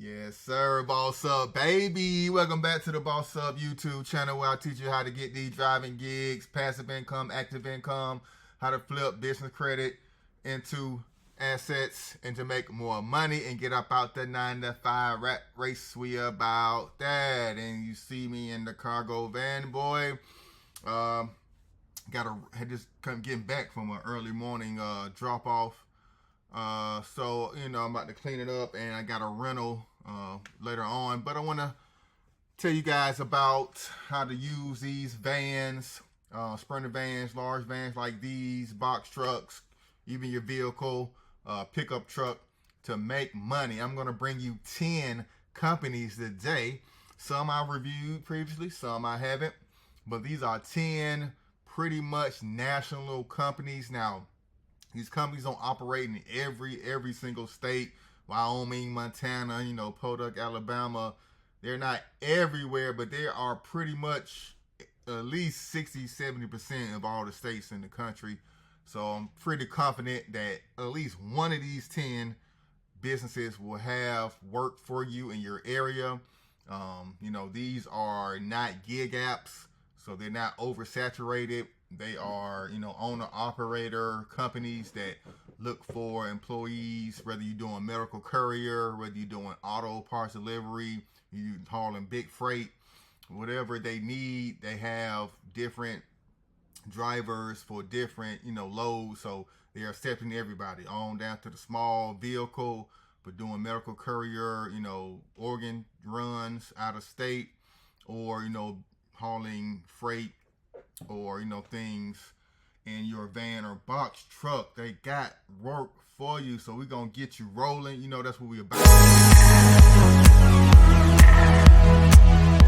Yes, sir. Boss Up, baby. Welcome back to the Boss Up YouTube channel where I teach you how to get these driving gigs, passive income, active income, how to flip business credit into assets and to make more money and get up out the 9 to 5 rat race. We about that. And you see me in the cargo van, boy. Um, had just come getting back from an early morning drop off. So I'm about to clean it up, and I got a rental later on. But I want to tell you guys about how to use these vans, sprinter vans, large vans like these, box trucks, even your vehicle, pickup truck, to make money. I'm going to bring you 10 companies today. Some I reviewed previously, some I haven't. But these are 10 pretty much national companies. Now, these companies don't operate in every single state. Wyoming, Montana, Podunk, Alabama. They're not everywhere, but they are pretty much at least 60-70% of all the states in the country. So I'm pretty confident that at least one of these 10 businesses will have work for you in your area. These are not gig apps, so they're not oversaturated. They are, owner operator companies that look for employees, whether you're doing medical courier, whether you're doing auto parts delivery, you're hauling big freight, whatever they need. They have different drivers for different, loads. So they are accepting everybody on down to the small vehicle, but doing medical courier, organ runs out of state, or, hauling freight, or things in your van or box truck. They got work for you, so we're gonna get you rolling. That's what we about.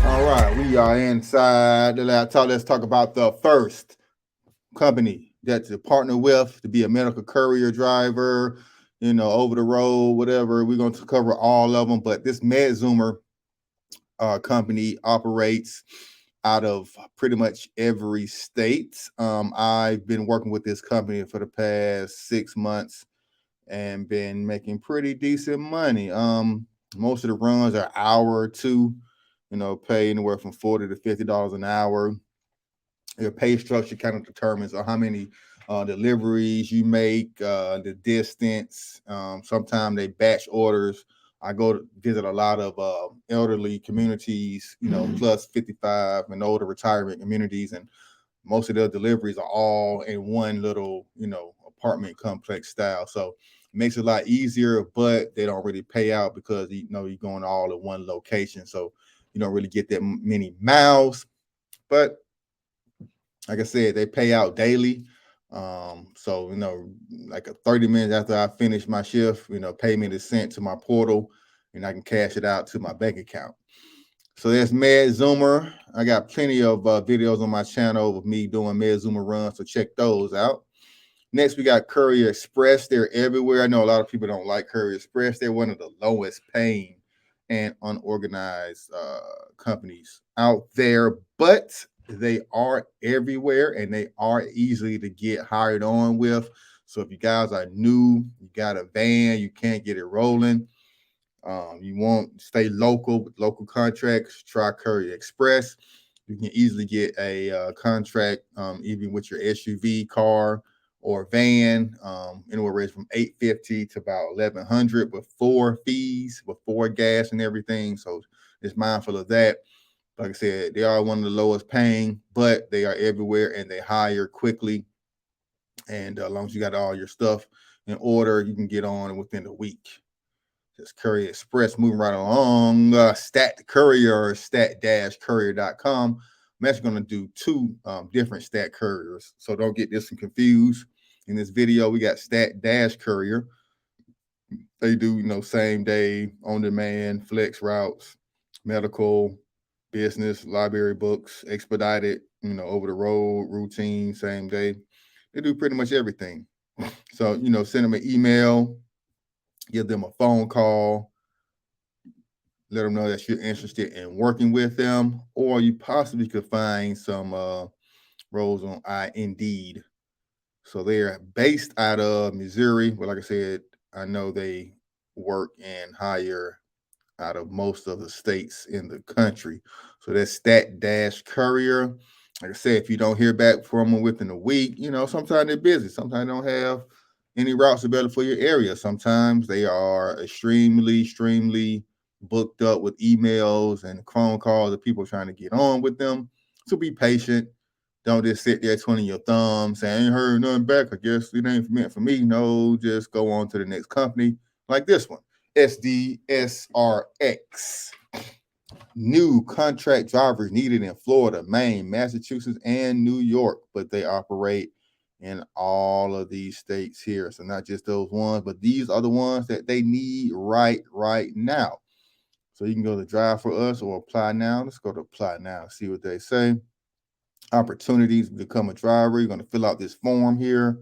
All right, we are inside the laptop. Let's talk about the first company that to partner with to be a medical courier driver, over the road, whatever. We're going to cover all of them, but this Zumer company operates out of pretty much every state. I've been working with this company for the past 6 months and been making pretty decent money. Most of the runs are an hour or two, pay anywhere from $40 to $50 an hour. Your pay structure kind of determines how many deliveries you make, the distance. Sometimes they batch orders. I go to visit a lot of elderly communities, plus 55 and older retirement communities, and most of their deliveries are all in one little, apartment complex style. So it makes it a lot easier, but they don't really pay out because you're going all in one location. So you don't really get that many miles. But like I said, they pay out daily. So like a 30 minutes after I finish my shift, payment is sent to my portal, and I can cash it out to my bank account. So there's Zumer. I got plenty of videos on my channel of me doing Zumer runs, so check those out. Next, we got Courier Express. They're everywhere. I know a lot of people don't like Courier Express. They're one of the lowest paying and unorganized companies out there, but they are everywhere and they are easily to get hired on with. So if you guys are new, you got a van, you can't get it rolling, you want to stay local with local contracts, try Courier Express. You can easily get a contract even with your SUV, car, or van, anywhere range from $850 to about $1,100 before fees, before gas and everything. So just mindful of that. Like I said, they are one of the lowest paying, but they are everywhere and they hire quickly. And as long as you got all your stuff in order, you can get on within a week. Just Courier Express, moving right along. Stat Courier, stat-courier.com. I'm actually going to do two different Stat Couriers, so don't get this confused. In this video, we got Stat-Courier. They do, same day, on demand, flex routes, medical, business, library books, expedited, over the road, routine, same day. They do pretty much everything. So, send them an email, give them a phone call, let them know that you're interested in working with them, or you possibly could find some roles on Indeed. So they're based out of Missouri, but like I said, I know they work and hire out of most of the states in the country. So that's Stat-Courier. Like I said, if you don't hear back from them within a week, sometimes they're busy. Sometimes they don't have any routes available for your area. Sometimes they are extremely booked up with emails and phone calls of people trying to get on with them. So be patient. Don't just sit there twiddling your thumbs saying, I ain't heard nothing back. I guess it ain't meant for me. No, just go on to the next company like this one, SDRX. New contract drivers needed in Florida, Maine, Massachusetts, and New York, but they operate in all of these states here. So not just those ones, but these are the ones that they need right now. So you can go to Drive for Us or Apply Now. Let's go to Apply Now, see what they say. Opportunities to become a driver. You're going to fill out this form here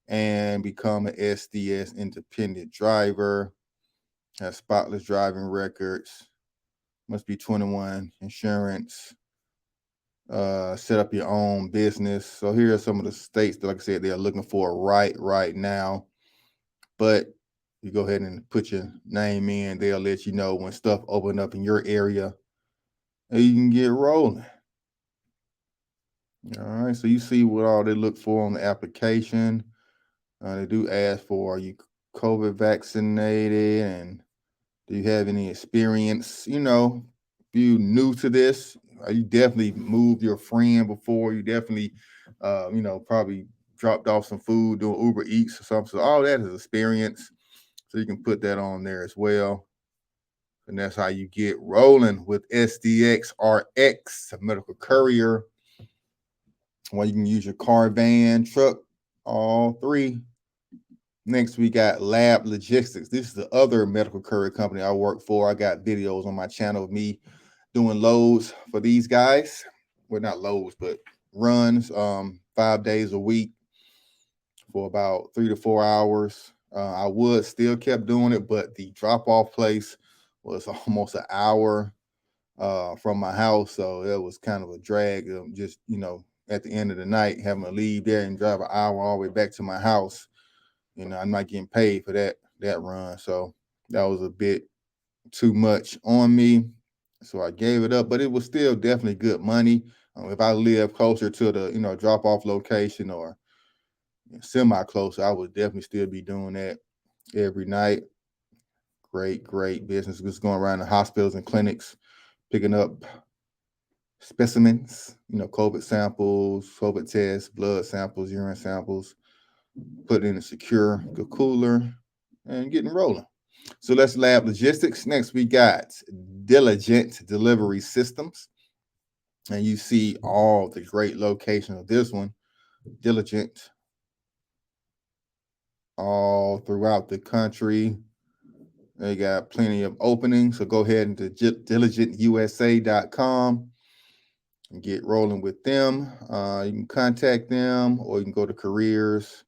and become an SDS independent driver. Has spotless driving records. Must be 21. Insurance. Set up your own business. So here are some of the states that, like I said, they are looking for right now. But you go ahead and put your name in. They'll let you know when stuff open up in your area and you can get rolling. All right. So you see what all they look for on the application. They do ask for, are you COVID vaccinated, and do you have any experience? If you new to this, you definitely moved your friend before. You definitely, probably dropped off some food doing Uber Eats or something. So all that is experience. So you can put that on there as well. And that's how you get rolling with SDRX, a medical courier. Well, you can use your car, van, truck, all three. Next, we got Lab Logistics. This is the other medical courier company I work for. I got videos on my channel of me doing loads for these guys. Well, not loads, but runs 5 days a week for about 3 to 4 hours. I would still kept doing it, but the drop-off place was almost an hour from my house. So it was kind of a drag. Just, at the end of the night, having to leave there and drive an hour all the way back to my house. I'm not getting paid for that run. So that was a bit too much on me. So I gave it up, but it was still definitely good money. If I live closer to the, drop-off location or semi-close, I would definitely still be doing that every night. Great business. Just going around the hospitals and clinics, picking up specimens, COVID samples, COVID tests, blood samples, urine samples, put in a secure cooler and getting rolling. So that's Lab Logistics. Next, we got Diligent Delivery Systems. And you see all the great locations of this one, Diligent, all throughout the country. They got plenty of openings. So go ahead to diligentusa.com and get rolling with them. You can contact them, or you can go to careers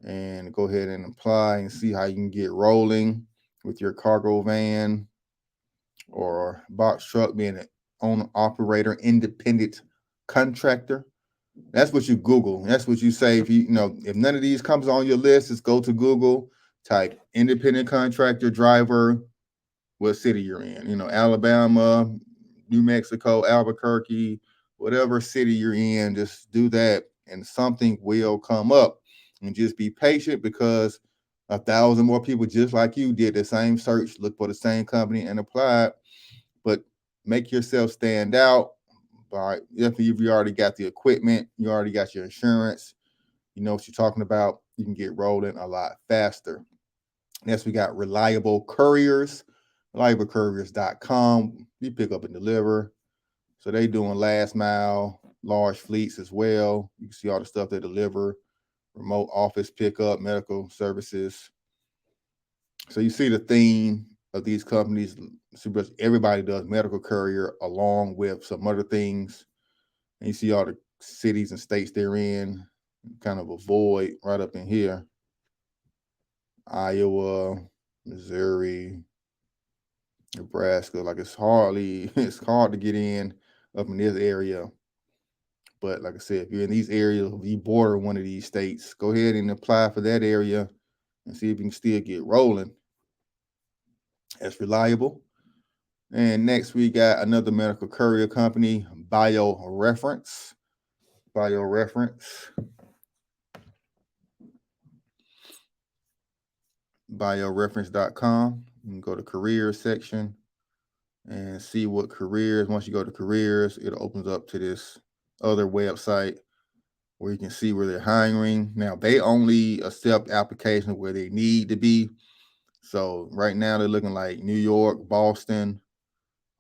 and go ahead and apply and see how you can get rolling with your cargo van or box truck, being an owner, operator, independent contractor. That's what you Google. That's what you say. If none of these comes on your list, just go to Google, type independent contractor driver, what city you're in. Alabama, New Mexico, Albuquerque, whatever city you're in, just do that and something will come up. And just be patient, because 1,000 more people just like you did the same search, look for the same company and applied. But make yourself stand out. All right, if you already got the equipment, you already got your insurance, you know what you're talking about, you can get rolling a lot faster. Next, we got Reliable Couriers, reliablecouriers.com. You pick up and deliver. So they doing last mile, large fleets as well. You can see all the stuff they deliver, remote office pickup, medical services. So you see the theme of these companies. Everybody does medical courier along with some other things. And you see all the cities and states they're in, kind of a void right up in here. Iowa, Missouri, Nebraska. Like it's hard to get in up in this area. But like I said, if you're in these areas, if you border one of these states, go ahead and apply for that area and see if you can still get rolling. That's Reliable. And next we got another medical courier company, BioReference. BioReference. BioReference.com. You can go to career section and see what careers. Once you go to careers, it opens up to this other website where you can see where they're hiring. Now, they only accept applications where they need to be. So right now they're looking like New York, Boston,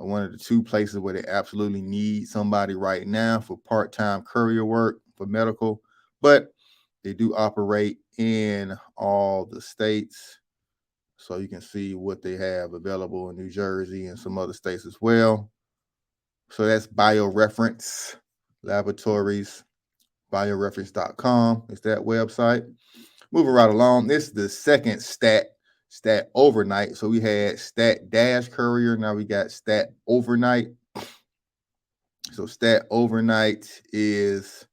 are one of the two places where they absolutely need somebody right now for part-time courier work for medical. But they do operate in all the states. So you can see what they have available in New Jersey and some other states as well. So that's BioReference Laboratories, BioReference.com. It's that website. Moving right along, this is the second StatOvernight. So we had Stat-Courier. Now we got StatOvernight. So StatOvernight is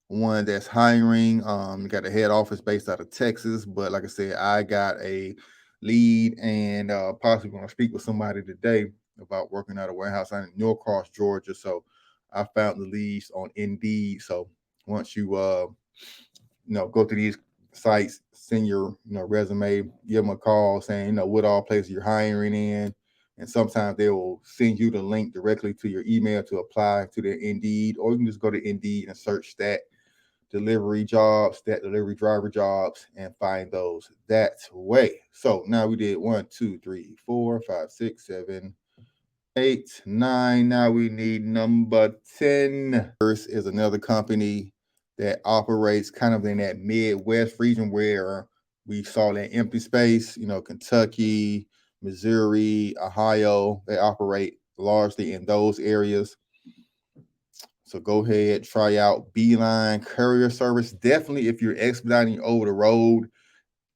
one that's hiring. You got a head office based out of Texas, but like I said, I got a lead and possibly going to speak with somebody today about working at a warehouse in Norcross, Georgia. So I found the leads on Indeed. So once you go to these sites, send your resume, give them a call saying what all places you're hiring in, and sometimes they will send you the link directly to your email to apply to their Indeed, or you can just go to Indeed and search Stat Delivery jobs, Stat Delivery driver jobs, and find those that way. So now we did 1, 2, 3, 4, 5, 6, 7, 8, 9. Now we need number 10. First is another company that operates kind of in that Midwest region where we saw that empty space, Kentucky, Missouri, Ohio. They operate largely in those areas. So go ahead, try out Beeline Courier Service. Definitely, if you're expediting over the road,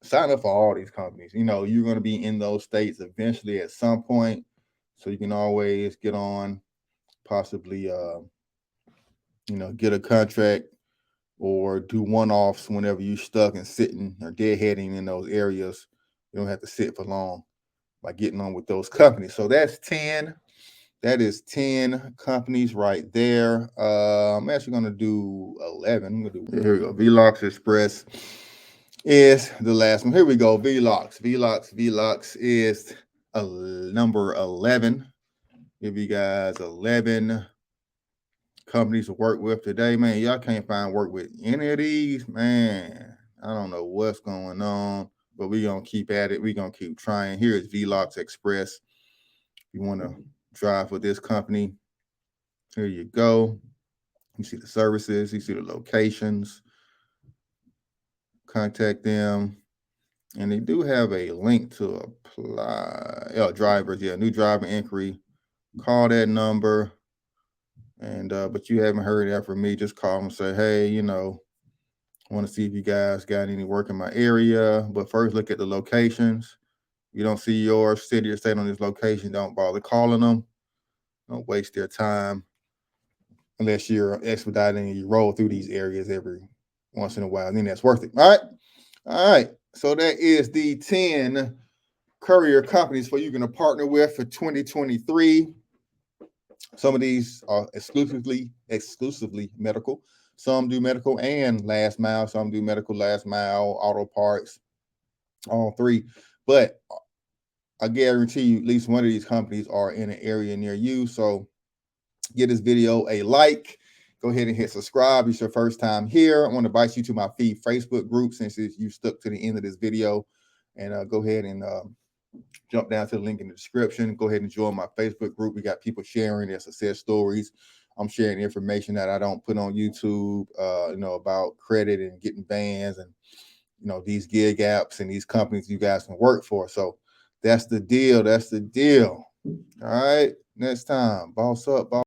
sign up for all these companies. You're going to be in those states eventually at some point. So you can always get on, possibly, get a contract or do one-offs whenever you're stuck and sitting or deadheading in those areas. You don't have to sit for long by getting on with those companies. So that's 10. That is 10 companies right there. I'm actually going to do 11. Here we go. Velox Express is the last one. Here we go. Velox is number 11. Give you guys 11 companies to work with today. Man, y'all can't find work with any of these. Man, I don't know what's going on, but we're going to keep at it. We're going to keep trying. Here is Velox Express. You want to drive for this company, here you go. You see the services, you see the locations. Contact them. And they do have a link to apply. Drivers, new driver inquiry. Call that number. And but you haven't heard that from me. Just call them and say, hey, I want to see if you guys got any work in my area. But first, look at the locations. You don't see your city or state on this location, don't bother calling them. Don't waste their time unless you're expediting and you roll through these areas every once in a while. Then that's worth it. All right. So that is the 10 courier companies for you to partner with for 2023. Some of these are exclusively medical. Some do medical and last mile. Some do medical, last mile, auto parts, all three. But I guarantee you at least one of these companies are in an area near you. So give this video a like. Go ahead and hit subscribe. It's your first time here. I want to invite you to my feed Facebook group since you stuck to the end of this video. And go ahead and jump down to the link in the description. Go ahead and join my Facebook group. We got people sharing their success stories. I'm sharing information that I don't put on YouTube, about credit and getting bans and, these gig apps and these companies you guys can work for. So that's the deal. All right. Next time, boss up, boss.